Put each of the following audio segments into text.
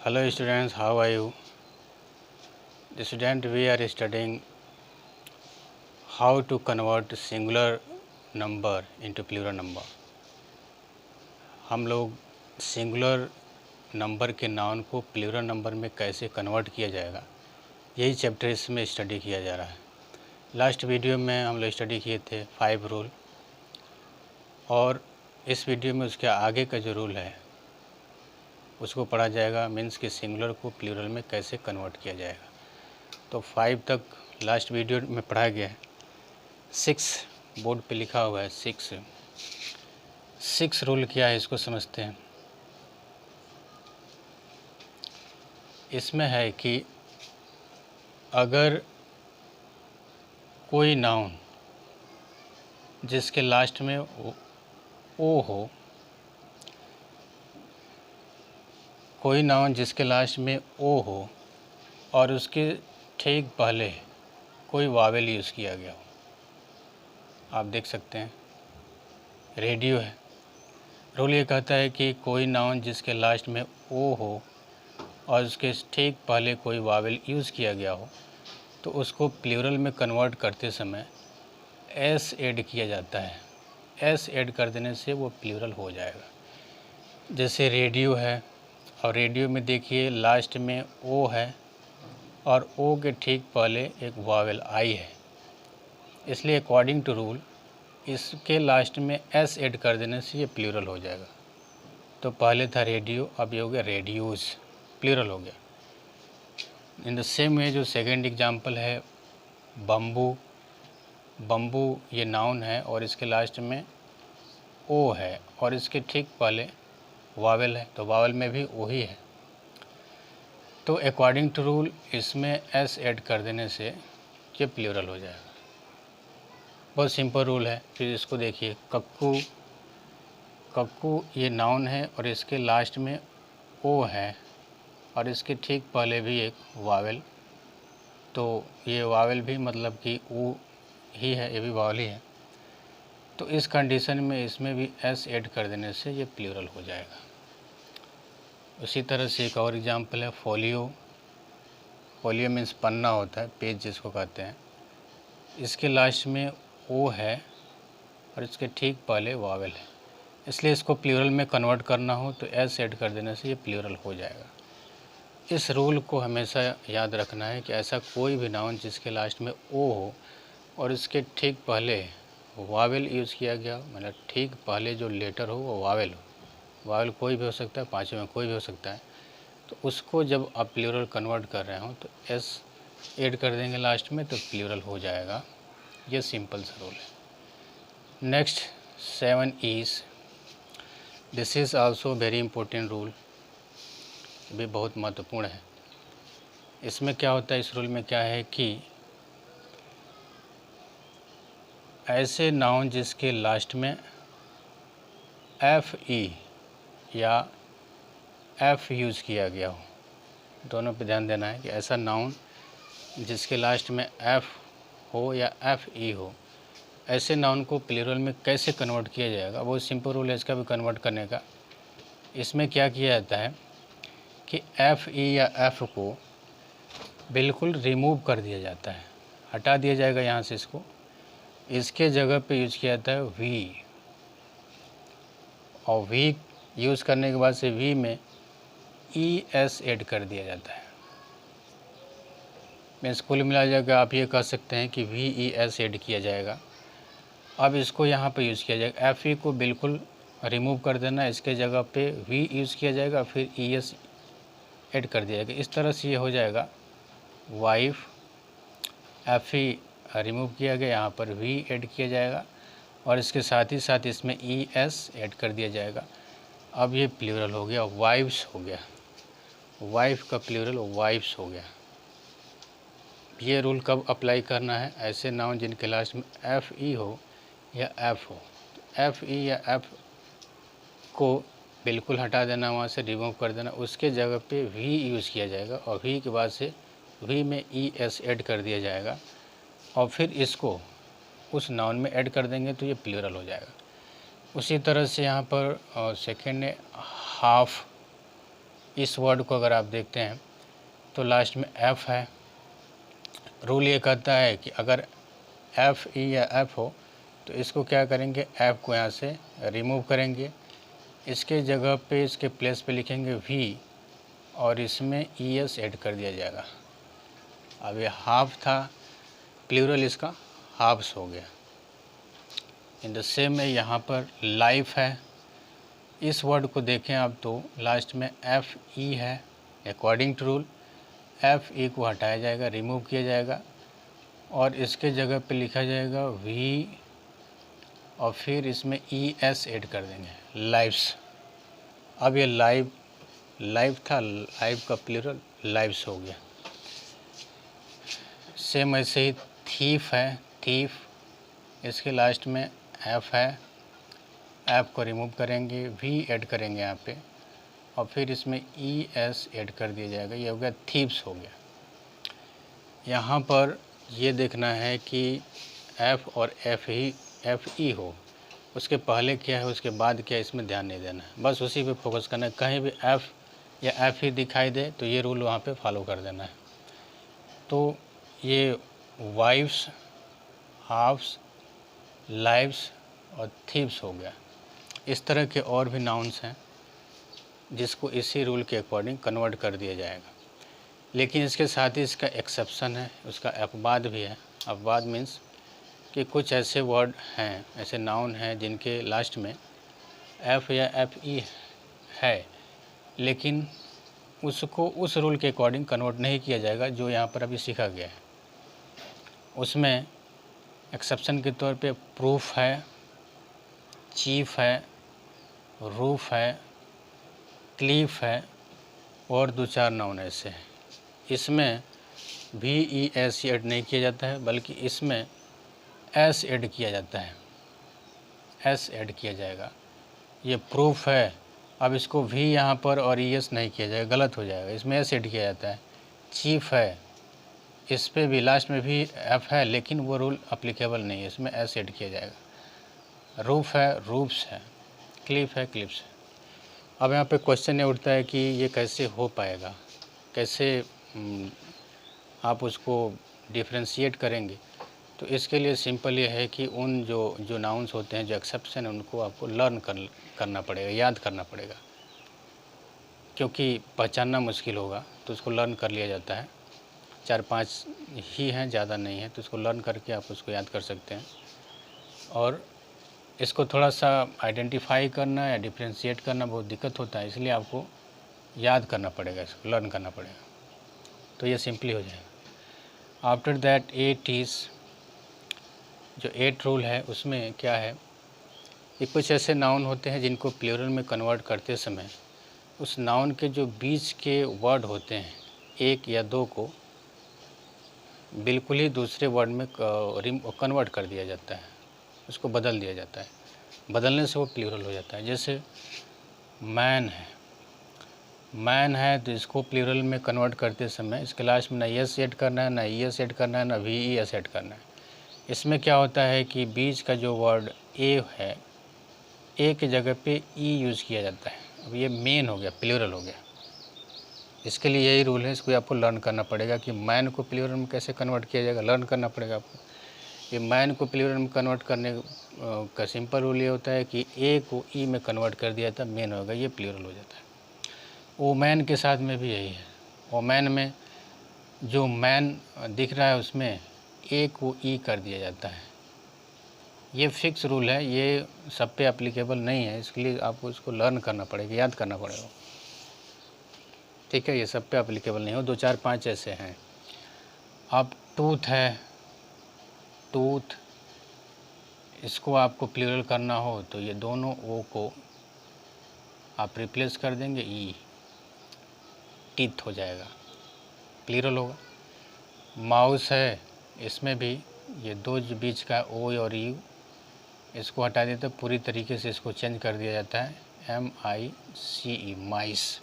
Hello students, how are you? The student we are studying how to convert singular number into plural number. हम लोग singular number के noun को plural number में कैसे convert किया जाएगा, यही चैप्टर इसमें स्टडी किया जा रहा है। लास्ट वीडियो में हम लोग स्टडी किए थे 5 रूल, और इस वीडियो में उसके आगे का जो रूल है उसको पढ़ा जाएगा। मीन्स कि सिंगुलर को प्लूरल में कैसे कन्वर्ट किया जाएगा। तो 5 तक लास्ट वीडियो में पढ़ा गया है। 6 बोर्ड पे लिखा हुआ है। 6 रूल क्या है इसको समझते हैं। इसमें है कि अगर कोई नाउन जिसके लास्ट में ओ हो, कोई नाउन जिसके लास्ट में ओ हो और उसके ठीक पहले कोई वावेल यूज़ किया गया हो, आप देख सकते हैं रेडियो है। रूल ये कहता है कि कोई नाउन जिसके लास्ट में ओ हो और उसके ठीक पहले कोई वावेल यूज़ किया गया हो तो उसको प्लूरल में कन्वर्ट करते समय एस ऐड किया जाता है। एस ऐड कर देने से वो प्लूरल हो जाएगा। जैसे रेडियो है, और रेडियो में देखिए लास्ट में ओ है और ओ के ठीक पहले एक वावेल आई है, इसलिए अकॉर्डिंग टू रूल इसके लास्ट में एस ऐड कर देने से ये प्लूरल हो जाएगा। तो पहले था रेडियो, अब ये हो गया रेडियोज़, प्लूरल हो गया। इन द सेम वे जो सेकंड एग्जांपल है बम्बू। बम्बू ये नाउन है और इसके लास्ट में ओ है और इसके ठीक पहले वावेल है, तो वावेल में भी ओ ही है। तो अकॉर्डिंग टू रूल इसमें एस ऐड कर देने से ये प्लूरल हो जाएगा। बहुत सिंपल रूल है। फिर इसको देखिए कक्कू। कक्कू ये नाउन है और इसके लास्ट में ओ है और इसके ठीक पहले भी एक वावेल, तो ये वावेल भी मतलब कि ओ ही है, ये भी वावेल ही है। तो इस कंडीशन में इसमें भी एस ऐड कर देने से ये प्लूरल हो जाएगा। उसी तरह से एक और एग्जांपल है फोलियो। फोलियो मीन्स पन्ना होता है, पेज जिसको कहते हैं। इसके लास्ट में ओ है और इसके ठीक पहले वावेल है, इसलिए इसको प्लूरल में कन्वर्ट करना हो तो एस ऐड कर देने से ये प्लूरल हो जाएगा। इस रूल को हमेशा याद रखना है कि ऐसा कोई भी नाउन जिसके लास्ट में ओ हो और इसके ठीक पहले वावेल यूज़ किया गया, मतलब ठीक पहले जो लेटर हो वो वावेल हो। वावेल कोई भी हो सकता है, 5 में कोई भी हो सकता है। तो उसको जब आप प्लूरल कन्वर्ट कर रहे हो तो एस ऐड कर देंगे लास्ट में, तो प्लूरल हो जाएगा। ये सिंपल सा रूल है। Next 7 is, this is also very important rule, भी बहुत महत्वपूर्ण है। इसमें क्या होता है, इस रूल में क्या है कि ऐसे नाउन जिसके लास्ट में एफ ई या एफ यूज़ किया गया हो, दोनों पे ध्यान देना है कि ऐसा नाउन जिसके लास्ट में एफ हो या एफ ई हो, ऐसे नाउन को प्लूरल में कैसे कन्वर्ट किया जाएगा। बहुत सिंपल रूल है इसका भी कन्वर्ट करने का। इसमें क्या किया जाता है कि एफ ई या एफ को बिल्कुल रिमूव कर दिया जाता है, हटा दिया जाएगा यहाँ से। इसके जगह पे यूज़ किया जाता है वी, और वी यूज़ करने के बाद से वी में ई एस ऐड कर दिया जाता है। मैं स्कूल मिला जाएगा, आप ये कह सकते हैं कि वी ई एस ऐड किया जाएगा। अब इसको यहाँ पे यूज़ किया जाएगा, एफ ई को बिल्कुल रिमूव कर देना, इसके जगह पे वी यूज़ किया जाएगा, फिर ई एस ऐड कर दिया जाएगा। इस तरह से ये हो जाएगा वाइफ। एफ ई रिमूव किया गया, यहाँ पर वी ऐड किया जाएगा और इसके साथ ही साथ इसमें ई एस ऐड कर दिया जाएगा। अब ये प्लूरल हो गया, वाइफ्स हो गया। वाइफ का प्लूरल वाइफ्स हो गया। ये रूल कब अप्लाई करना है, ऐसे नाउन जिनके लास्ट में एफ ई हो या एफ हो। तो एफ ई या एफ को बिल्कुल हटा देना, वहाँ से रिमूव कर देना, उसके जगह पे वी यूज़ किया जाएगा और वी के बाद से वी में ई एस ऐड कर दिया जाएगा और फिर इसको उस नाउन में ऐड कर देंगे तो ये प्लूरल हो जाएगा। उसी तरह से यहाँ पर सेकेंड है हाफ। इस वर्ड को अगर आप देखते हैं तो लास्ट में एफ़ है। रूल ये कहता है कि अगर एफ़ ई या एफ़ हो तो इसको क्या करेंगे, एफ़ को यहाँ से रिमूव करेंगे, इसके जगह पे इसके प्लेस पे लिखेंगे वी और इसमें ई एस ऐड कर दिया जाएगा। अब ये हाफ था, प्लूरल इसका हाफ्स हो गया। इन द सेम में यहाँ पर लाइफ है। इस वर्ड को देखें आप तो लास्ट में एफ़ ई है। According to rule F E को हटाया जाएगा, रिमूव किया जाएगा और इसके जगह पे लिखा जाएगा वी और फिर इसमें ई एस ऐड कर देंगे, लाइव्स। अब ये लाइफ था, लाइफ का प्लूरल लाइव्स हो गया। सेम ऐसे ही थीफ है, थीफ, इसके लास्ट में एफ़ है, एफ़ को रिमूव करेंगे, वी ऐड करेंगे यहाँ पे और फिर इसमें ई एस ऐड कर दिया जाएगा, ये हो गया थीव्स हो गया। यहाँ पर ये देखना है कि एफ़ और एफ ई हो, उसके पहले क्या है उसके बाद क्या है, इसमें ध्यान नहीं देना है, बस उसी पे फोकस करना है। कहीं भी एफ़ या एफ ही दिखाई दे तो ये रूल वहाँ पे फॉलो कर देना है। तो ये वाइफ्स, हाफ्स, लाइव्स और थीव्स हो गया। इस तरह के और भी नाउन्स हैं जिसको इसी रूल के अकॉर्डिंग कन्वर्ट कर दिया जाएगा। लेकिन इसके साथ ही इसका एक्सेप्शन है, उसका अपवाद भी है। अपवाद मीन्स कि कुछ ऐसे वर्ड हैं, ऐसे नाउन हैं जिनके लास्ट में एफ़ या एफ ई है, लेकिन उसको उस रूल के अकॉर्डिंग कन्वर्ट नहीं किया जाएगा जो यहाँ पर अभी सीखा गया है। उसमें एक्सेप्शन के तौर पे प्रूफ है, चीफ है, रूफ है, क्लीफ है और दो चार नाउन ऐसे हैं। इसमें भी ई एस ऐड नहीं किया जाता है, बल्कि इसमें एस ऐड किया जाता है, एस ऐड किया जाएगा। ये प्रूफ है, अब इसको भी यहाँ पर और ई एस नहीं किया जाएगा, गलत हो जाएगा, इसमें एस ऐड किया जाता है। चीफ है, इस पे भी लास्ट में भी एफ है, लेकिन वो रूल अप्लीकेबल नहीं है, इसमें एस ऐड किया जाएगा। रूफ है, रूफ्स है, क्लिफ है, क्लिप्स है। अब यहाँ पे क्वेश्चन ये उठता है कि ये कैसे हो पाएगा, कैसे आप उसको डिफ्रेंशिएट करेंगे। तो इसके लिए सिंपल ये है कि उन जो नाउन्स होते हैं, जो एक्सेप्शन है, उनको आपको लर्न करना पड़ेगा, याद करना पड़ेगा, क्योंकि पहचानना मुश्किल होगा तो उसको लर्न कर लिया जाता है। 4-5 ही हैं, ज़्यादा नहीं है, तो उसको लर्न करके आप उसको याद कर सकते हैं। और इसको थोड़ा सा आइडेंटिफाई करना या डिफ्रेंशिएट करना बहुत दिक्कत होता है, इसलिए आपको याद करना पड़ेगा, इसको लर्न करना पड़ेगा, तो ये सिंपली हो जाएगा। आफ्टर दैट 8 इज़, जो 8 रूल है उसमें क्या है कि कुछ ऐसे नाउन होते हैं जिनको प्लूरल में कन्वर्ट करते समय उस नाउन के जो बीच के वर्ड होते हैं, एक या दो को बिल्कुल ही दूसरे वर्ड में कन्वर्ट कर दिया जाता है, उसको बदल दिया जाता है। बदलने से वो प्लूरल हो जाता है। जैसे मैन है, मैन है तो इसको प्लूरल में कन्वर्ट करते समय इसके लास्ट में ना एस ऐड करना है, ना ई एस ऐड करना है, ना वी ई एस ऐड करना है। इसमें क्या होता है कि बीच का जो वर्ड ए है, ए की जगह पे ई यूज़ किया जाता है। अब ये मेन हो गया, प्लूरल हो गया। इसके लिए यही रूल है, इसको आपको लर्न करना पड़ेगा कि मैन को प्लूरल में कैसे कन्वर्ट किया जाएगा, लर्न करना पड़ेगा आपको। ये मैन को प्लूरल में कन्वर्ट करने का सिंपल रूल ये होता है कि ए को ई में कन्वर्ट कर दिया था, मेन होगा, ये प्लूरल हो जाता है। वोमैन के साथ में भी यही है। वोमैन में जो मैन दिख रहा है उसमें ए को ई कर दिया जाता है। ये फिक्स रूल है, ये सब पे एप्लीकेबल नहीं है, इसके लिए आपको इसको लर्न करना पड़ेगा, याद करना पड़ेगा, ठीक है। ये सब पे एप्लीकेबल नहीं हो, 2-4-5 ऐसे हैं। अब टूथ है, टूथ, इसको आपको प्लूरल करना हो तो ये दोनों ओ को आप रिप्लेस कर देंगे, ई, टीथ हो जाएगा, प्लूरल होगा। माउस है, इसमें भी ये दो जो बीच का ओ और यू, इसको हटा देते पूरी तरीके से, इसको चेंज कर दिया जाता है MICE, माइस।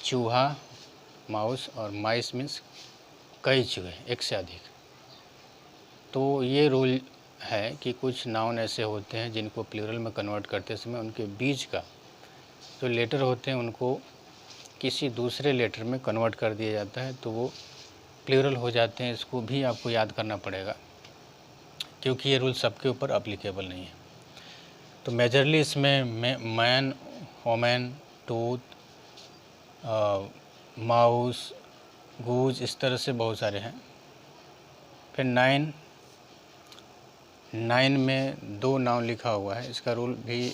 चूहा, माउस, और माइस मीन्स कई चूहे, एक से अधिक। तो ये रूल है कि कुछ नाउन ऐसे होते हैं जिनको प्लूरल में कन्वर्ट करते समय उनके बीच का जो लेटर होते हैं उनको किसी दूसरे लेटर में कन्वर्ट कर दिया जाता है तो वो प्लूरल हो जाते हैं। इसको भी आपको याद करना पड़ेगा क्योंकि ये रूल सबके ऊपर अप्लीकेबल नहीं है। तो मेजरली इसमें मैन, वोमेन, टूथ, माउस, गूज, इस तरह से बहुत सारे हैं। फिर 9 में 2 नाउन लिखा हुआ है। इसका रूल भी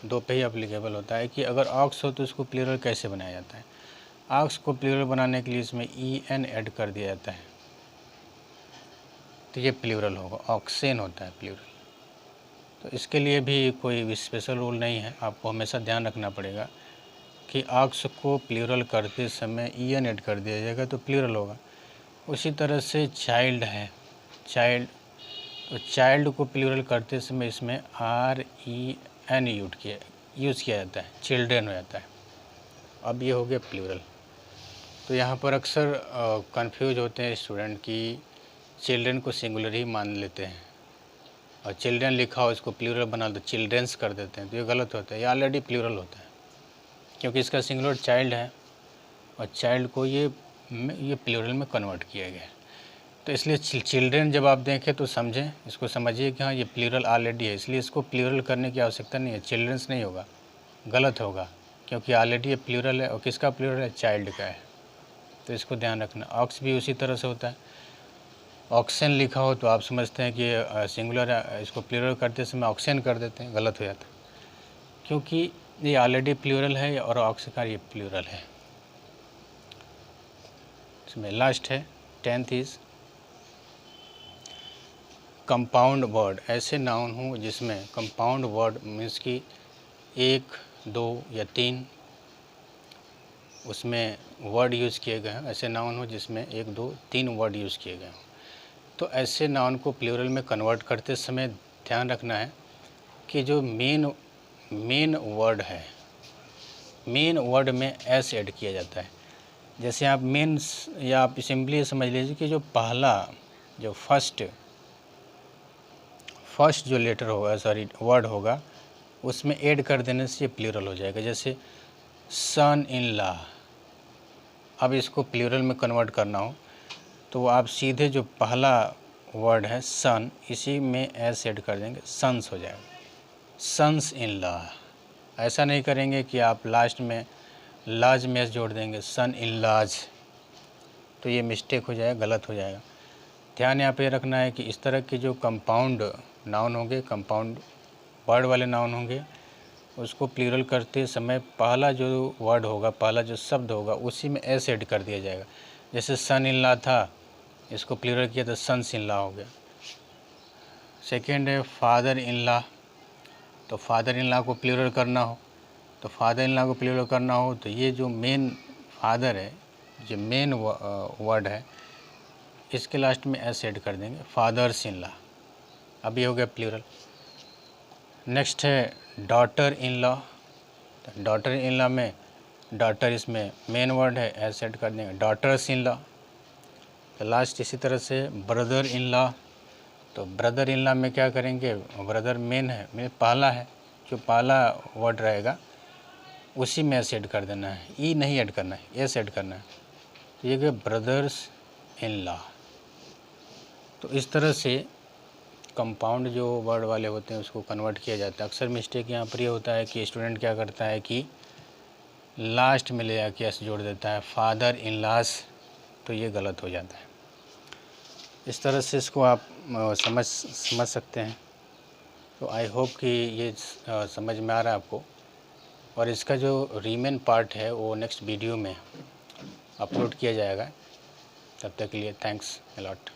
2 पे ही अप्लीकेबल होता है कि अगर ऑक्स हो तो इसको प्लूरल कैसे बनाया जाता है। ऑक्स को प्लूरल बनाने के लिए इसमें en ऐड कर दिया जाता है तो ये प्लूरल होगा। ऑक्सेन होता है प्लूरल। तो इसके लिए भी कोई स्पेशल रूल नहीं है। आपको हमेशा ध्यान रखना पड़ेगा कि ऑक्स को प्लूरल करते समय en ऐड कर दिया जाएगा तो प्लूरल होगा। उसी तरह से चाइल्ड है, चाइल्ड, तो चाइल्ड को प्लूरल करते समय इसमें REN यूज़ किया जाता है, चिल्ड्रेन हो जाता है। अब ये हो गया प्लूरल। तो यहाँ पर अक्सर कंफ्यूज होते हैं स्टूडेंट कि चिल्ड्रेन को सिंगुलर ही मान लेते हैं और चिल्ड्रेन लिखा हो इसको प्लूरल बना दो, चिल्ड्रेंस कर देते हैं, तो ये गलत होता है। ये ऑलरेडी प्लूरल होता है क्योंकि इसका सिंगुलर चाइल्ड है और चाइल्ड को ये प्लूरल में कन्वर्ट किया गया है। तो इसलिए चिल्ड्रेन जब आप देखें तो समझें, इसको समझिए कि हाँ ये प्लूरल ऑलरेडी है, इसलिए इसको प्लूरल करने की आवश्यकता नहीं है। चिल्ड्रेंस नहीं होगा, गलत होगा क्योंकि ऑलरेडी ये प्लूरल है। और किसका प्लूरल है? चाइल्ड का है। तो इसको ध्यान रखना। ऑक्स भी उसी तरह से होता है। ऑक्सेन लिखा हो तो आप समझते हैं कि सिंगुलर है, इसको प्लूरल करते समय ऑक्सेन कर देते हैं, गलत हो जाता है क्योंकि ये ऑलरेडी प्लूरल है और ऑक्स का ये प्लूरल है। इसमें लास्ट है 10th इज कंपाउंड वर्ड। ऐसे नाउन हो जिसमें कंपाउंड वर्ड मीन्स कि 1, 2 या 3 उसमें वर्ड यूज़ किए गए हैं। ऐसे नाउन हो जिसमें 1, 2, 3 वर्ड यूज़ किए गए हों। तो ऐसे नाउन को प्लूरल में कन्वर्ट करते समय ध्यान रखना है कि जो मेन वर्ड है, मेन वर्ड में एस ऐड किया जाता है। जैसे आप मेन या आप सिंपली समझ लीजिए कि जो पहला जो फर्स्ट जो लेटर होगा, सॉरी वर्ड होगा, उसमें ऐड कर देने से ये प्लूरल हो जाएगा। जैसे सन इन लॉ, अब इसको प्लूरल में कन्वर्ट करना हो तो आप सीधे जो पहला वर्ड है सन, इसी में एस ऐड कर देंगे, सन्स हो जाएगा, सन्स इन लॉ। ऐसा नहीं करेंगे कि आप लास्ट में लाज में एस जोड़ देंगे, सन इन लॉज, तो ये मिस्टेक हो जाएगा, गलत हो जाएगा। ध्यान यहाँ पे रखना है कि इस तरह के जो कंपाउंड नाउन होंगे, कंपाउंड वर्ड वाले नाउन होंगे, उसको प्लूरल करते समय पहला जो वर्ड होगा, पहला जो शब्द होगा, उसी में एस ऐड कर दिया जाएगा। जैसे सन इन लॉ था, इसको प्लूरल किया तो सन्स इन लॉ हो गया। सेकेंड है फादर इन लॉ, तो फादर इन लॉ को प्लूरल करना हो तो फादर इन लॉ को प्लूरल करना हो तो ये जो मेन फादर है, जो मेन वर्ड है, इसके लास्ट में एस ऐड कर देंगे, फादर्स इन लॉ। अब ये हो गया प्लूरल। नेक्स्ट है डॉटर इन लॉ, तो डॉटर इन लॉ में डॉटर इसमें मेन वर्ड है, एस ऐड कर देंगे, डॉटर्स इन लॉ। तो लास्ट इसी तरह से ब्रदर इन लॉ, तो ब्रदर इन लॉ में क्या करेंगे, ब्रदर मेन है, मेन पहला है, जो पहला वर्ड रहेगा उसी में एस ऐड कर देना है, ई नहीं ऐड करना है, एस ऐड करना है। तो ये गया ब्रदर्स इन लॉ। तो इस तरह से कंपाउंड जो वर्ड वाले होते हैं उसको कन्वर्ट किया जाता है। अक्सर मिस्टेक यहाँ पर ये होता है कि स्टूडेंट क्या करता है कि लास्ट में ले जाके एस जोड़ देता है, फादर इन लॉस, तो ये गलत हो जाता है। इस तरह से इसको आप समझ सकते हैं। तो आई होप कि ये समझ में आ रहा है आपको। और इसका जो रीमेन पार्ट है वो नेक्स्ट वीडियो में अपलोड किया जाएगा। तब तक के लिए थैंक्स अ लॉट।